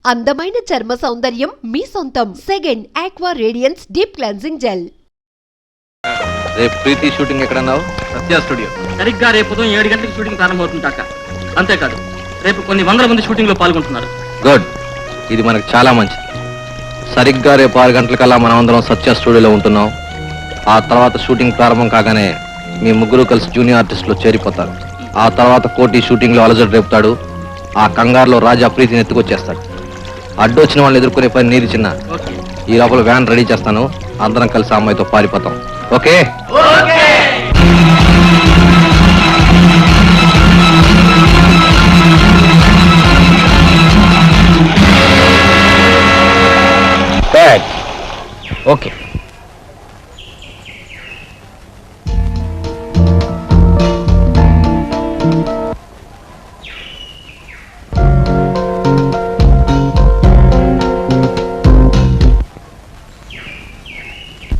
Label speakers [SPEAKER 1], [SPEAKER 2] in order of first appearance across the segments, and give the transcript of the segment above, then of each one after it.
[SPEAKER 1] అందమైన చర్మ సౌందర్యం మీ సొంతం. Second aqua radiance deep cleansing gel.
[SPEAKER 2] రేపు ప్రీతి షూటింగ్ ఎక్కడన్నావు?
[SPEAKER 3] సత్య స్టూడియో. సరిగ్గా రేపు ఉదయం 7 గంటలకు షూటింగ్ ప్రారంభమవుతుంది కాక. అంతేకాదు రేపు కొన్ని వందల మంది షూటింగ్ లో పాల్గొంటున్నారు.
[SPEAKER 2] గుడ్, ఇది మనకు చాలా మంచిది. సరిగ్గా రేపు 6 గంటలకల్లా మనం అందరం సత్య స్టూడియోలో ఉంటున్నాం. ఆ తర్వాత షూటింగ్ ప్రారంభం కాగానే మీ ముగ్గురు కలిసి జూనియర్ ఆర్టిస్టులో చేరిపోతారు. ఆ తర్వాత కోటి షూటింగ్ లో అలజడి రేపుతాడు. ఆ కంగారులో రాజా ప్రీతిని ఎత్తుకొచ్చేస్తాడు. అడ్డొచ్చిన వాళ్ళని ఎదుర్కొనే పని నీది చిన్న. ఈ లోపల వ్యాన్ రెడీ చేస్తాను, అందరం కలిసి అమ్మాయితో పారిపోతాం. Okay? Okay.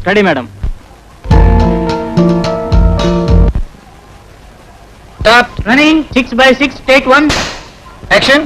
[SPEAKER 3] Ready madam. Running 6/6 take 1
[SPEAKER 2] action.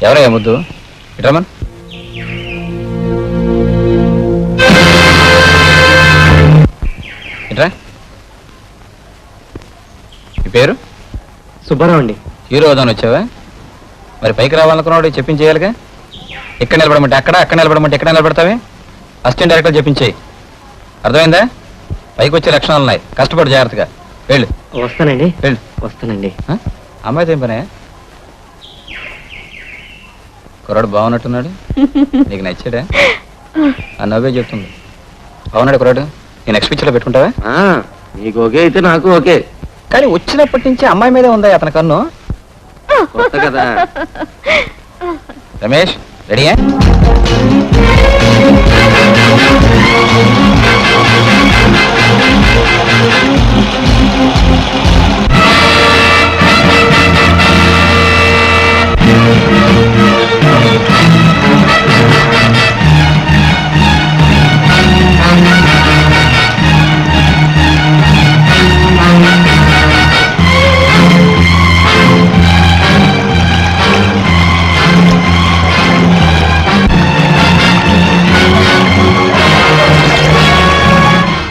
[SPEAKER 2] ఎవరయ్యా ముద్దు? ఇట్రమన్. ఇట్రా. ఈ పేరు?
[SPEAKER 3] సుబ్బారావు అండి.
[SPEAKER 2] హీరో అవుదాని వచ్చావా? మరి పైకి రావాలనుకున్నాడు చెప్పించేయాలిగా. ఎక్కడ నిలబడమంటే అక్కడ నిలబడమంటే ఎక్కడ నిలబడతావే? Assistant director చెప్పించేయి. అర్థమైందా? పైకి వచ్చే లక్షణాలు ఉన్నాయి, కష్టపడి జాగ్రత్తగా వెళ్ళు.
[SPEAKER 3] వస్తానండి.
[SPEAKER 2] వెళ్ళు.
[SPEAKER 3] వస్తానండి.
[SPEAKER 2] అమ్మాయితో ఏం పనే? కుర్రాడు బాగున్నట్టున్నాడు. నీకు నచ్చాడా? ఆ నవ్వే చెప్తుంది. బాగున్నాడు కుర్రాడు. నేను నెక్స్ట్ పిక్చర్లో పెట్టుకుంటావా?
[SPEAKER 3] నీకు ఓకే అయితే నాకు ఓకే.
[SPEAKER 2] కానీ వచ్చినప్పటి నుంచి అమ్మాయి మీదే ఉందా అతని కన్ను?
[SPEAKER 3] కదా.
[SPEAKER 2] రమేష్ రెడీయా?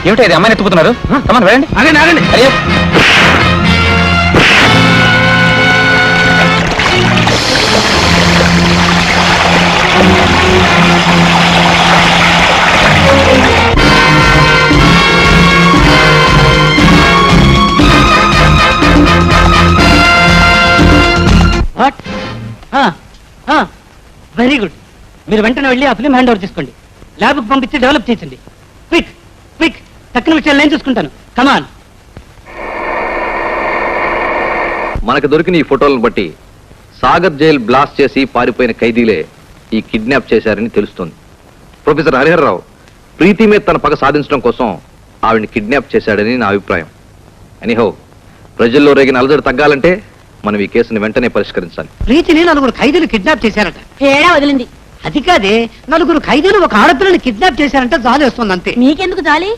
[SPEAKER 2] ఏమిటి అది? అమ్మాయిని ఎత్తుకుతున్నారు. కమాన్ వెళ్ళండి.
[SPEAKER 3] ఆగండి ఆగండి.
[SPEAKER 2] అయ్యో
[SPEAKER 3] వెరీ గుడ్. మీరు వెంటనే వెళ్ళి ఆ ఫిలిం హ్యాండ్ ఓవర్ చేసుకోండి. ల్యాబ్కి పంపించి డెవలప్ చేసింది. Quick quick. తక్కిన విషయాలు నేను చూసుకుంటాను. కమాన్.
[SPEAKER 2] మనకు దొరికిన ఈ ఫోటోలను బట్టి సాగర్ జైల్ బ్లాస్ట్ చేసి పారిపోయిన ఖైదీలే ఈ కిడ్నాప్ చేశారని తెలుస్తుంది. ప్రొఫెసర్ హరిహరరావు ప్రీతి మీద తన పగ సాధించడం కోసం ఆవిడ్ని కిడ్నాప్ చేశాడని నా అభిప్రాయం. ఎనీహౌ, ప్రజల్లో రేగిన అలజడి తగ్గాలంటే మనం ఈ కేసుని వెంటనే పరిష్కరించాలి.
[SPEAKER 3] ప్రీతిని 4 ఖైదీలు కిడ్నాప్ చేశారట.
[SPEAKER 4] ఏడా వదిలింది.
[SPEAKER 3] అది కాదే, 4 ఖైదీలు ఒక ఆడపిల్లని కిడ్నాప్ చేశారంటే జాలి వస్తుంది అంతే.
[SPEAKER 4] మీకెందుకు జాలి?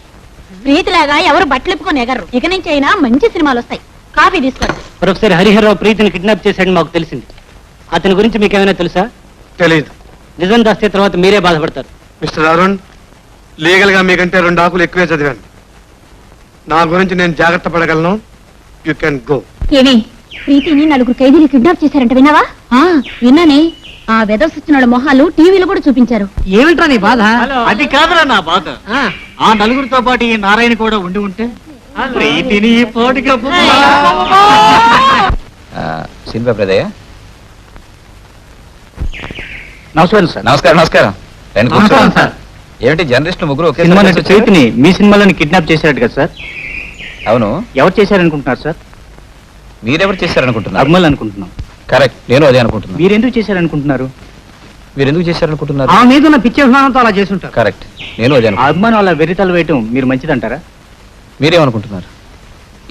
[SPEAKER 4] ప్రీతిలాగా ఎవరు బట్టలిప్పుకొని ఎగరు. ఇక నుంచి అయినా మంచి సినిమాలు వస్తాయి. కాఫీ తీసుకోండి.
[SPEAKER 3] ప్రొఫెసర్ హరిహరరావు ప్రీతిని కిడ్నాప్ చేశాడని మాకు తెలిసింది. అతని గురించి మీకేమైనా తెలుసా?
[SPEAKER 5] తెలీదు.
[SPEAKER 3] నిజం దాస్తే తర్వాత మీరే బాధపడతారు.
[SPEAKER 5] మిస్టర్ అరుణ్, లీగల్ గా మీకంటే 2 ఆకులు ఎక్కువే చదివాను. నా గురించి నేను జాగ్రత్త పడగలను. You can go.
[SPEAKER 4] ఏమి, ప్రీతిని 4 ఖైదీలు కిడ్నాప్ చేశారంట, విన్నావా? విన్నానే. ఆ వెదర్శిస్తున్న మొహాలు టీవీలో కూడా చూపించారు.
[SPEAKER 3] ఏమిట్రా నీ బాధ?
[SPEAKER 6] అది కాదురా నా బాధ. ఆ 4తో పాటు ఈ నారాయణ కూడా ఉండి ఉంటే ప్రీతిని ఈ పోటీగా
[SPEAKER 2] సినిమా ప్రదయ్య.
[SPEAKER 3] నమస్కారం సార్.
[SPEAKER 2] నమస్కారం. నమస్కారం.
[SPEAKER 3] నమస్కారం సార్.
[SPEAKER 2] ఏమిటి జర్నలిస్టులు ముగ్గురు ఒకే
[SPEAKER 3] సినిమా
[SPEAKER 2] సారి
[SPEAKER 3] నటి
[SPEAKER 2] వచ్చారు?
[SPEAKER 3] చైతిని మీ సినిమాలోని కిడ్నాప్ చేశారట కదా సార్?
[SPEAKER 2] అవును.
[SPEAKER 3] ఎవరు చేశారనుకుంటున్నారు సార్?
[SPEAKER 2] మీరెవరు చేశారనుకుంటున్నారు?
[SPEAKER 3] అగ్మల్ అనుకుంటున్నాం.
[SPEAKER 7] కరెక్ట్, నేను అదే అనుకుంటున్నాను.
[SPEAKER 6] మీరెందుకు చేశారనుకుంటున్నారు?
[SPEAKER 7] మీరు ఎందుకు చేశారనుకుంటున్నారు?
[SPEAKER 3] ఆ మీద ఉన్న పిచ్చి అభిమానంతో అలా చేసుంటారు.
[SPEAKER 7] కరెక్ట్, నేను అదే అనుకుంటున్నాను.
[SPEAKER 6] అభిమానం అలా వెర్రితలు వేయటం మీరు మంచిదంటారా?
[SPEAKER 7] మీరేమనుకుంటున్నారు?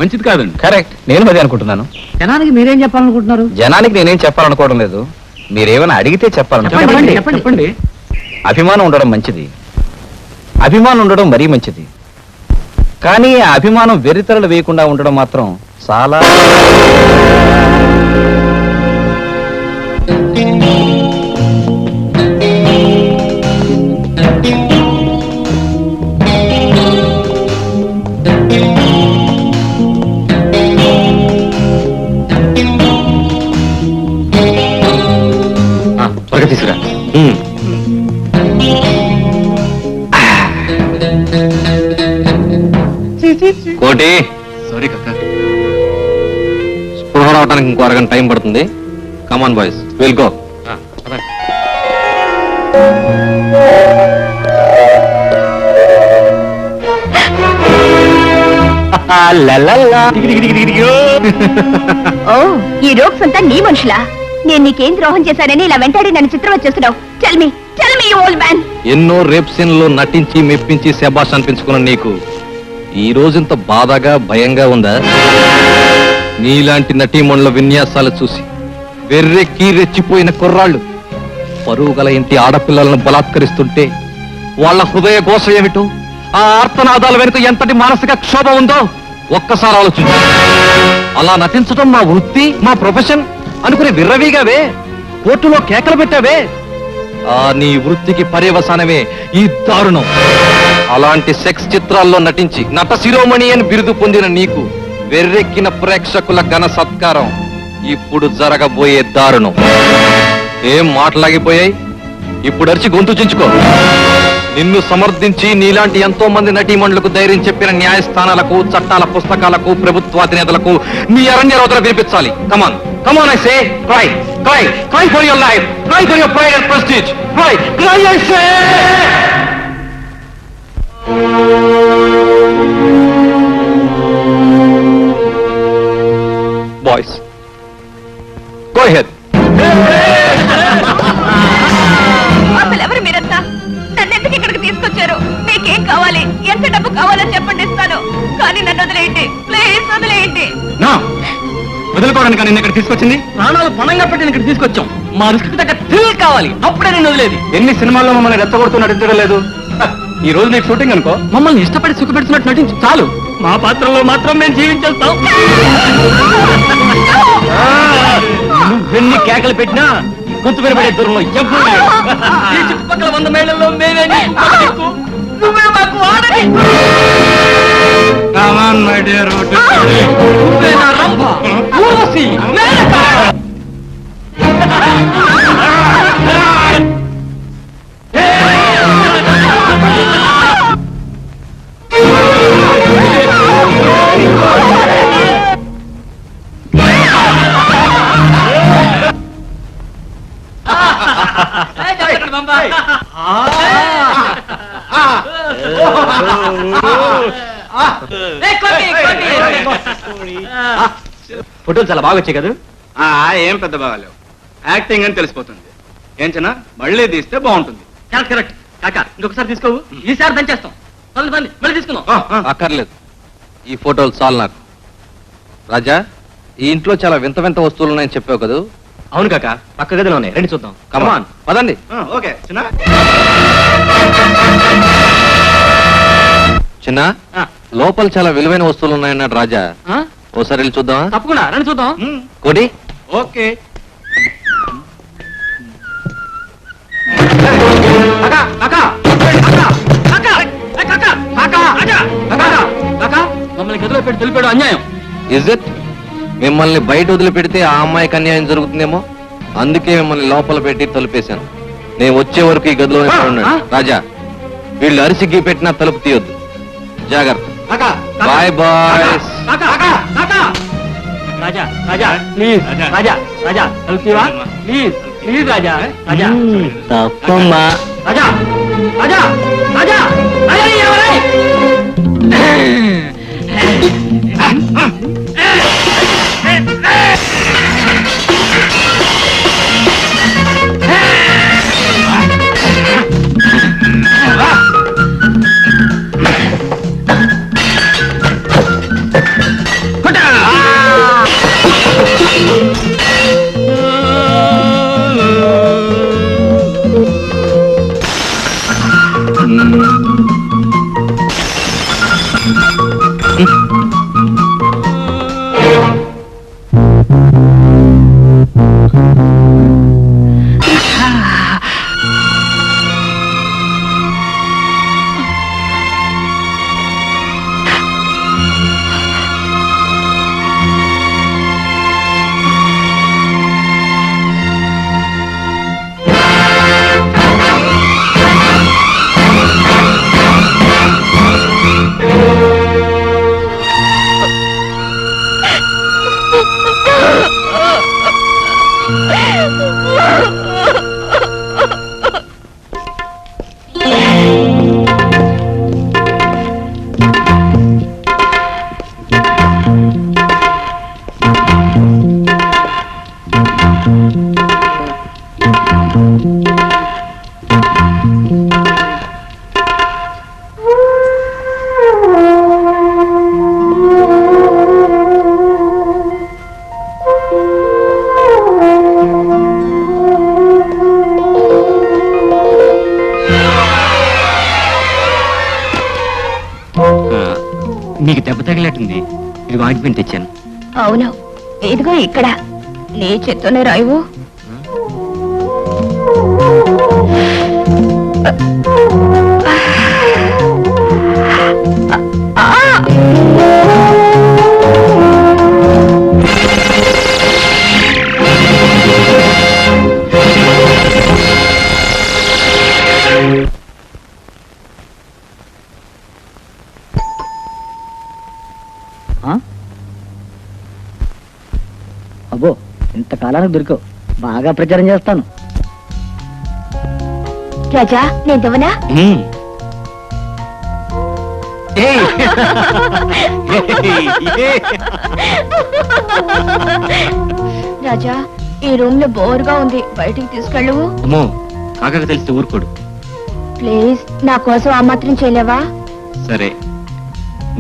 [SPEAKER 6] మంచిది కాదండి.
[SPEAKER 7] కరెక్ట్, నేను అదే అనుకుంటున్నాను.
[SPEAKER 3] జనానికి మీరేం చెప్పాలనుకుంటున్నారు?
[SPEAKER 7] జనానికి నేనేం చెప్పాలనుకోవడం లేదు, మీరేమైనా అడిగితే చెప్పాలనుకుంటున్నాను.
[SPEAKER 3] చెప్పండి.
[SPEAKER 7] అభిమానం ఉండడం మంచిది, అభిమానం ఉండడం మరీ మంచిది. కానీ ఆ అభిమానం వెర్రితరలు వేయకుండా ఉండడం మాత్రం చాలా.
[SPEAKER 2] త్వరగా తీసుకురా. కోటి,
[SPEAKER 6] సారీ కక్క.
[SPEAKER 2] స్పృహ రావడానికి ఇంకో అరగంట టైం పడుతుంది. Come on boys, will go.
[SPEAKER 4] ఓ, ఈ రోక్స్ అంతా నీ మనుషులా? నేను నీకేం ద్రోహం చేశానని ఇలా వెంటాడి నన్ను చిత్రం వచ్చేస్తున్నావు. Tell me old man.
[SPEAKER 2] ఎన్నో రేప్ సీన్లో నటించి మెప్పించి శబాష్ అనిపించుకున్న నీకు ఈ రోజుంత బాధగా భయంగా ఉందా? నీలాంటి నటీమణుల విన్యాసాలు చూసి వెర్రెక్కి రెచ్చిపోయిన కుర్రాళ్ళు పరువు గల ఇంటి ఆడపిల్లలను బలాత్కరిస్తుంటే వాళ్ళ హృదయ ఘోష ఏమిటో, ఆ ఆర్తనాదాల వెనుక ఎంతటి మానసిక క్షోభ ఉందో ఒక్కసారి ఆలోచించు. అలా నటించడం మా వృత్తి, మా ప్రొఫెషన్ అనుకుని విర్రవీగావే, కోర్టులో కేకలు పెట్టావే. ఆ నీ వృత్తికి పర్యవసానమే ఈ దారుణం. అలాంటి సెక్స్ చిత్రాల్లో నటించి నట శిరోమణి అని బిరుదు పొందిన నీకు వెర్రెక్కిన ప్రేక్షకుల ఘన సత్కారం ఇప్పుడు జరగబోయే దారుణం. ఏం మాటలాగిపోయాయి? ఇప్పుడు అరిచి గొంతు చించుకో. నిన్ను సమర్థించి నీలాంటి ఎంతో మంది నటీమణులకు ధైర్యం చెప్పిన న్యాయస్థానాలకు, చట్టాల పుస్తకాలకు, ప్రభుత్వాధినేతలకు నీ అరణ్య రోదన వినిపించాలి. Come on come on, I say cry cry cry for your life, cry for your pride and prestige, cry cry, I say. Boys, go ahead.
[SPEAKER 4] అసలు ఎవరు మీరంతా? నన్ను ఎందుకు ఇక్కడికి తీసుకొచ్చారు? మీకేం కావాలి? ఎంత డబ్బు కావాలో చెప్పండి, ఇస్తాను. కానీ నన్ను వదిలేయండి, ప్లీజ్ వదిలేయండి.
[SPEAKER 6] వదులుకోవడానికి నేను ఇక్కడ తీసుకొచ్చింది.
[SPEAKER 3] ప్రాణాలు పణంగా పెట్టి ఇక్కడ తీసుకొచ్చాం. మా రిస్క్ తగ్గ థ్రిల్ కావాలి, అప్పుడే నేను వదిలేది.
[SPEAKER 6] ఎన్ని సినిమాల్లో మమ్మల్ని రెచ్చగొడుతూ నటించడం లేదు. ఈ రోజు నీకు షూటింగ్ అనుకో.
[SPEAKER 3] మమ్మల్ని ఇష్టపడి సుఖపెడుతున్నట్టు నటించు చాలు. మా పాత్రలో మాత్రం మేము జీవించేస్తాం.
[SPEAKER 6] నువ్వెన్ని కేకలు పెట్టినా గొంతు వినబడే దూరంలో ఎవ్వరూ లేరు.
[SPEAKER 3] ఈ చుట్టుపక్కల 100 మైళ్ళల్లో మేమే నువ్వే మాకు ఆడని.
[SPEAKER 5] Come on my dear.
[SPEAKER 3] నువ్వే నా రంభ, ఊర్వశి, మేనక.
[SPEAKER 6] ఫోటోలు చాలా బాగా వచ్చాయి కదా. ఏం పెద్ద బాగాలేవు, యాక్టింగ్ అని తెలిసిపోతుంది. ఏం చిన్న మళ్ళీ తీస్తే బాగుంటుంది.
[SPEAKER 3] Correct correct. కాక ఇంకొకసారి తీసుకోవు, ఈసారి దంచేస్తాం. మళ్ళీ తీసుకుందాం.
[SPEAKER 2] అక్కర్లేదు, ఈ ఫోటోలు చాలు నాకు. రాజా, ఈ ఇంట్లో చాలా వింత వింత వస్తువులు ఉన్నాయని చెప్పావు కదా.
[SPEAKER 6] అవును కాక, పక్క గదిలో ఉన్నాయి, రండి చూద్దాం.
[SPEAKER 2] కమాన్, పదండి.
[SPEAKER 6] ఓకే చిన్న.
[SPEAKER 2] చిన్న, లోపల చాలా విలువైన వస్తువులు ఉన్నాయన్నాడు రాజా. ఓసారి వెళ్ళి చూద్దామా?
[SPEAKER 3] తప్పకుండా రండి చూద్దాం.
[SPEAKER 2] కోటి,
[SPEAKER 6] ఓకే.
[SPEAKER 3] మమ్మల్ని గదిలో పెట్టి తెలిపాడు అన్యాయం.
[SPEAKER 2] Is it? మిమ్మల్ని బయట వదిలిపెడితే ఆ అమ్మాయికి అన్యాయం జరుగుతుందేమో, అందుకే మిమ్మల్ని లోపల పెట్టి తలుపేశాను. నేను వచ్చే వరకు ఈ గదిలోనే ఉన్నాడు. రాజా, వీళ్ళు అరిసి గీ పెట్టినా తలుపు తీయొద్దు, జాగ్రత్త. Boy boys.
[SPEAKER 3] Raja Raja please, Raja Raja తలుపుతీవా ప్లీజ్, ప్లీజ్ రాజా రాజా.
[SPEAKER 6] తప్పమ్మా.
[SPEAKER 3] రాజా రాజా రాజా రాజా ఎవరై?
[SPEAKER 6] నీకు దెబ్బ తగినట్టుంది. ఇది ఆయింట్మెంట్ తెచ్చాను.
[SPEAKER 4] అవును, ఇదిగో ఇక్కడ నీ చేత్తోనే రాయవు.
[SPEAKER 3] అబ్బో, ఇంతకాలానికి దొరికావు. బాగా ప్రచారం చేస్తాను.
[SPEAKER 4] రాజా, నేను దవనా? రాజా, ఈ రూమ్ లో బోర్గా ఉంది, బయటికి తీసుకెళ్ళవు.
[SPEAKER 6] అమ్మో, కాకకు తెలిస్తే ఊరుకోడు.
[SPEAKER 4] ప్లీజ్, నా కోసం ఆ మాత్రం చేయలేవా?
[SPEAKER 6] సరే,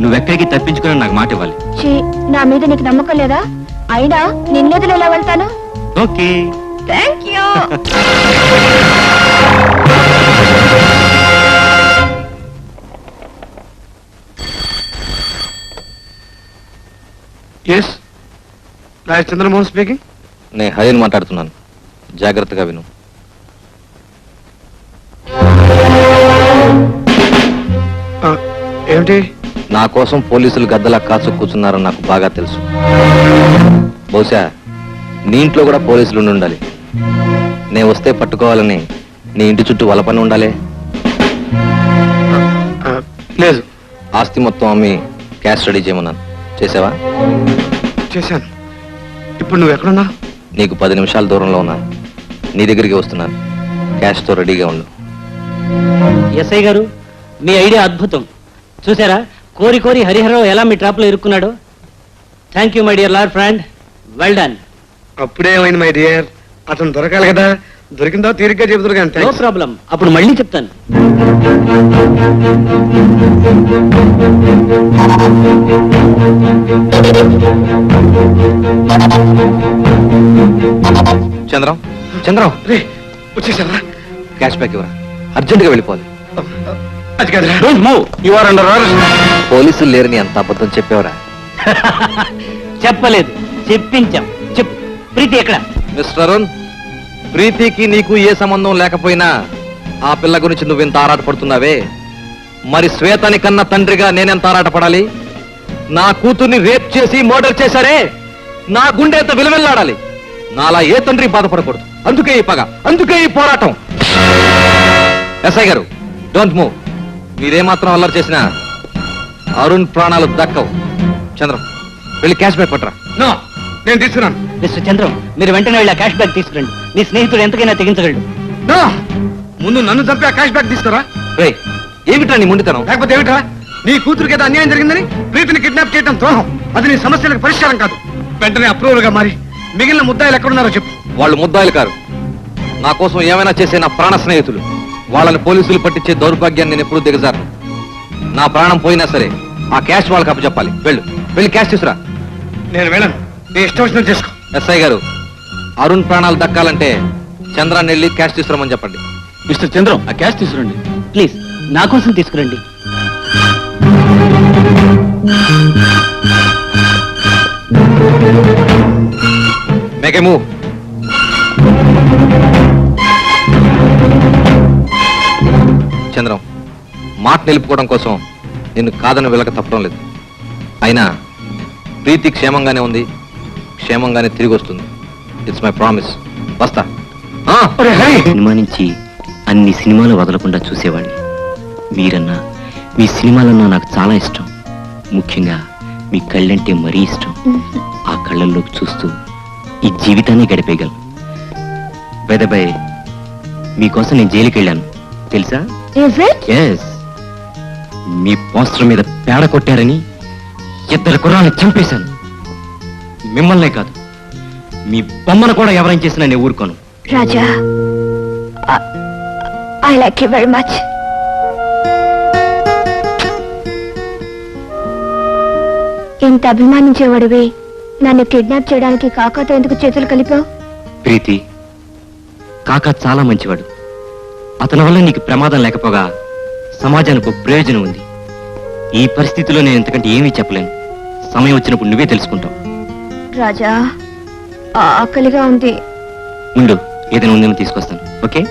[SPEAKER 6] నువ్వెక్కడికి తప్పించుకుని నాకు మాట ఇవ్వాలి.
[SPEAKER 4] ఛీ, నా మీద నీకు నమ్మకం లేదా? అయినా నిన్నెదులు ఎలా వెళ్తాను?
[SPEAKER 6] Okay.
[SPEAKER 4] Thank you.
[SPEAKER 5] Yes, Raj Chandramohan speaking.
[SPEAKER 2] నేను హరిని మాట్లాడుతున్నాను, జాగ్రత్తగా విను.
[SPEAKER 5] ఏమిటి?
[SPEAKER 2] నా కోసం పోలీసులు గద్దలా కాచు కూర్చున్నారని నాకు బాగా తెలుసు. బహుశా నీ ఇంట్లో కూడా పోలీసులు ఉండి ఉండాలి. నేను వస్తే పట్టుకోవాలని నీ ఇంటి చుట్టూ వలపని ఉండాలి.
[SPEAKER 5] లేదు.
[SPEAKER 2] ఆస్తి మొత్తం అమ్మి క్యాష్ రెడీ చేయమన్నాను, చేసావా?
[SPEAKER 5] చేశాను. ఇప్పుడు నువ్వు ఎక్కడున్నా?
[SPEAKER 2] నీకు 10 నిమిషాల దూరంలో ఉన్నాను. నీ దగ్గరికి వస్తున్నాను. క్యాష్తో రెడీగా ఉండు.
[SPEAKER 3] ఎస్ఐ గారు, మీ ఐడియా అద్భుతం. చూసారా, కోరి కోరి హరిహరరావు ఎలా మీ ట్రాప్ లో ఇరుక్కున్నాడు. Thank you my dear lord friend, well done.
[SPEAKER 5] అప్పుడే ఏమైంది మై డియర్? అతను దొరకాలి కదా. దొరికిందా తీరిగ్గా చెబుతారు కానీ.
[SPEAKER 3] నో ప్రాబ్లం, అప్పుడు మళ్ళీ చెప్తాను.
[SPEAKER 2] చంద్రం, చంద్రం,
[SPEAKER 5] రే, వచ్చేసారా?
[SPEAKER 2] క్యాష్ బ్యాక్ ఇవ్వరా, అర్జెంటుగా వెళ్ళిపోవాలి.
[SPEAKER 5] అది కాదురా.
[SPEAKER 7] Don't move, you are under arrest.
[SPEAKER 2] పోలీసులు లేరని అంత అబద్ధం చెప్పేవరా?
[SPEAKER 3] చెప్పలేదు, చెప్పించాం. చెప్పు, ప్రీతి ఎక్కడ?
[SPEAKER 2] మిస్టర్ అరుణ్, ప్రీతికి నీకు ఏ సంబంధం లేకపోయినా ఆ పిల్ల గురించి నువ్వెంత ఆరాటపడుతున్నావే, మరి శ్వేతని కన్నా తండ్రిగా నేనెంత ఆరాటపడాలి? నా కూతుర్ని రేప్ చేసి మర్డర్ చేశారే, నా గుండె ఎంత విలువెల్లాడాలి. నాలా ఏ తండ్రి బాధపడకూడదు. అందుకే ఈ పగ, అందుకే ఈ పోరాటం. ఎస్ఐ గారు, డోంట్ మూవ్. మీరేమాత్రం అల్లరి చేసినా అరుణ్ ప్రాణాలు దక్కవు. చంద్రం, వెళ్ళి క్యాష్ బ్యాక్ పట్టరా.
[SPEAKER 5] నో, నేను తీసుకున్నాను.
[SPEAKER 3] మిస్టర్ చంద్రం, మీరు వెంటనే వెళ్ళి క్యాష్ బ్యాక్ తీసుకురండి. నీ స్నేహితుడు ఎంతకైనా తెగించగలడు.
[SPEAKER 5] నో, ముందు నన్ను చంపి ఆ క్యాష్ బ్యాక్ తీసుకురా.
[SPEAKER 2] రేయ్, ఏమిట్రా నీ ముందుతనం?
[SPEAKER 5] లేకపోతే ఏమిటా? నీ కూతురికి ఏదో అన్యాయం జరిగిందని ప్రీతిని కిడ్నాప్ చేయడం ద్రోహం. అది నీ సమస్యలకు పరిష్కారం కాదు. వెంటనే అప్రూవల్ గా మారి మిగిలిన ముద్దాయిలు ఎక్కడున్నారో చెప్పు.
[SPEAKER 2] వాళ్ళు ముద్దాయిలు కారు. నా కోసం ఏమైనా చేసే నా ప్రాణ స్నేహితులు. వాళ్ళని పోలీసులు పట్టించే దౌర్భాగ్యాన్ని నేను ఎప్పుడూ దిగజారు. నా ప్రాణం పోయినా సరే ఆ క్యాష్ వాళ్ళకి అప్పచెప్పాలి. వెళ్ళు, వెళ్ళి క్యాష్ తీసురా.
[SPEAKER 5] నేను వెళ్ళను, నీ ఇష్టం వచ్చినట్టు చేసుకో.
[SPEAKER 2] ఎస్ఐ గారు, అరుణ్ ప్రాణాలు దక్కాలంటే చంద్రాన్ని వెళ్ళి క్యాష్ తీసుకురమని చెప్పండి.
[SPEAKER 7] మిస్టర్ చంద్రం, ఆ క్యాష్ తీసుకురండి.
[SPEAKER 3] ప్లీజ్, నా కోసం తీసుకురండి.
[SPEAKER 2] Make a move. చంద్రం, మాట నిలుపుకోవడం కోసం నిన్ను కాదని వెళ్ళక తప్పడం లేదు. అయినా ప్రీతి క్షేమంగానే ఉంది, క్షేమంగానే తిరిగి వస్తుంది. It's my promise. వస్తా.
[SPEAKER 6] సినిమా నుంచి అన్ని సినిమాలు వదలకుండా చూసేవాడిని. మీరన్నా, మీ సినిమాలన్నా నాకు చాలా ఇష్టం. ముఖ్యంగా మీ కళ్ళంటే మరీ ఇష్టం. ఆ కళ్ళల్లోకి చూస్తూ ఈ జీవితాన్ని గడిపేయగలను. బై మీకోసం నేను జైలుకి వెళ్ళాను, తెలుసా? ఎస్, మీ పోస్టర్ మీద పేడ కొట్టారని 2 కుర్రాళ్ళని చంపేశాను. మిమ్మల్నే కాదు, మీ బొమ్మను కూడా ఎవరైనా చేసినా నేను ఊరుకోను.
[SPEAKER 4] Raja, I like you very much. ఇంత అభిమానించేవాడివి నన్ను కిడ్నాప్ చేయడానికి కాకాతో ఎందుకు చేతులు కలిపావు?
[SPEAKER 6] ప్రీతి, కాకా చాలా మంచివాడు. అతని వల్ల నీకు ప్రమాదం లేకపోగా సమాజానికి ఒక ప్రయోజనం ఉంది. ఈ పరిస్థితిలో నేను ఎంతకంటే ఏమీ చెప్పలేను. సమయం వచ్చినప్పుడు నువ్వే తెలుసుకుంటావు.
[SPEAKER 4] రాజా ఆకలిగా ఉంది.
[SPEAKER 6] ఉండు, ఏదైనా ఉందేమో తీసుకొస్తాను. ఓకే?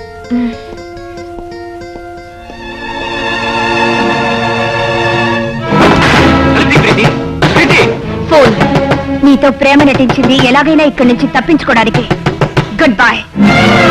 [SPEAKER 4] ఫోన్ నీతో ప్రేమ నటించింది ఎలాగైనా ఇక్కడి నుంచి తప్పించుకోవడానికి. Good bye.